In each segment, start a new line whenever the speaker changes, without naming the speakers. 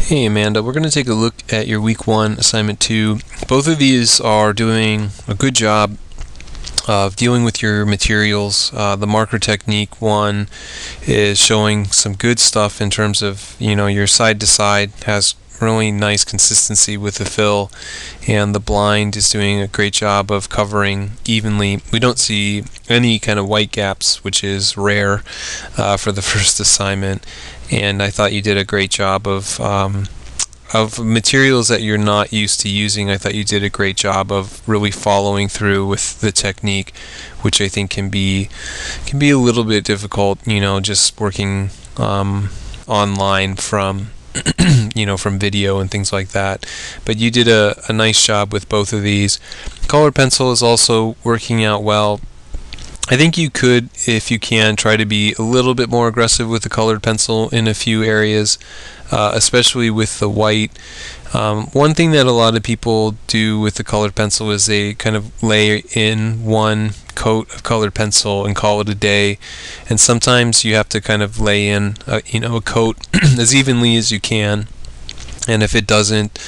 Hey Amanda, we're going to take a look at your week 1 assignment 2. Both of these are doing a good job of dealing with your materials. The marker technique one is showing some good stuff in terms of, your side to side has really nice consistency with the fill, and the blind is doing a great job of covering evenly. We don't see any kind of white gaps, which is rare for the first assignment, and I thought you did a great job of materials that you're not used to using. I thought you did a great job of really following through with the technique, which I think can be a little bit difficult, just working online from from video and things like that. But you did a nice job with both of these. Colored pencil is also working out well. I think you could, if you can, try to be a little bit more aggressive with the colored pencil in a few areas, especially with the white. One thing that a lot of people do with the colored pencil is they kind of lay in one coat of colored pencil and call it a day, and sometimes you have to kind of lay in a coat as evenly as you can, and if it doesn't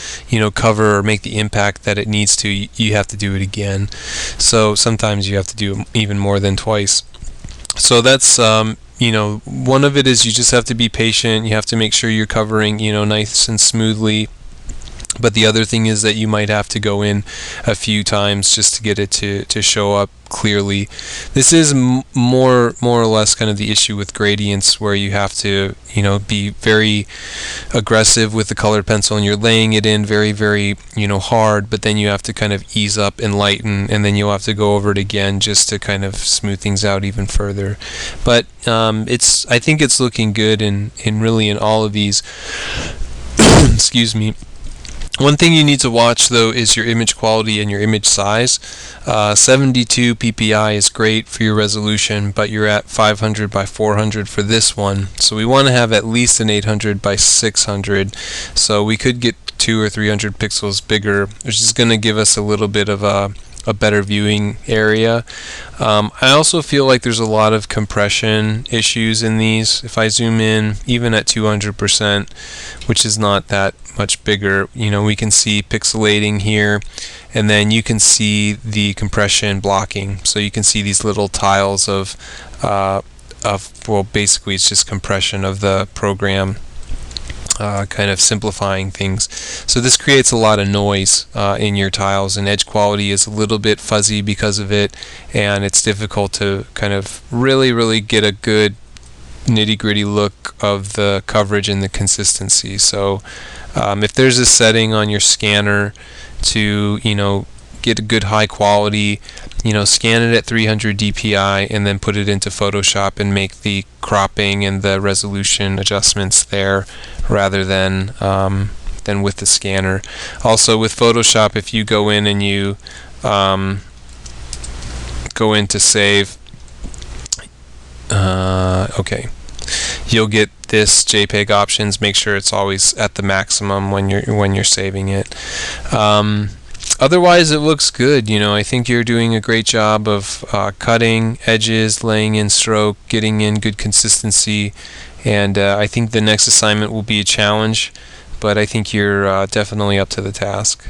cover or make the impact that it needs to, you have to do it again. So sometimes you have to do even more than twice. So that's one of it is you just have to be patient. You have to make sure you're covering nice and smoothly. But the other thing is that you might have to go in a few times just to get it to show up clearly. This is more or less kind of the issue with gradients, where you have to be very aggressive with the colored pencil, and you're laying it in very, very hard, but then you have to kind of ease up and lighten, and then you'll have to go over it again just to kind of smooth things out even further. But I think it's looking good in all of these. Excuse me. One thing you need to watch, though, is your image quality and your image size. 72 ppi is great for your resolution, but you're at 500 by 400 for this one. So we want to have at least an 800 by 600. So we could get 200 or 300 pixels bigger, which is going to give us a little bit of a better viewing area. I also feel like there's a lot of compression issues in these. If I zoom in, even at 200%, which is not that much bigger, we can see pixelating here, and then you can see the compression blocking. So you can see these little tiles of well, basically it's just compression of the program, kind of simplifying things. So this creates a lot of noise in your tiles, and edge quality is a little bit fuzzy because of it, and it's difficult to kind of really get a good nitty-gritty look of the coverage and the consistency. So if there's a setting on your scanner to get a good high quality, scan it at 300 dpi and then put it into Photoshop and make the cropping and the resolution adjustments there rather than with the scanner. Also with Photoshop, if you go in and you go in to save, okay, you'll get this JPEG options. Make sure it's always at the maximum when you're saving it. Otherwise, it looks good. I think you're doing a great job of cutting edges, laying in stroke, getting in good consistency, and I think the next assignment will be a challenge, but I think you're definitely up to the task.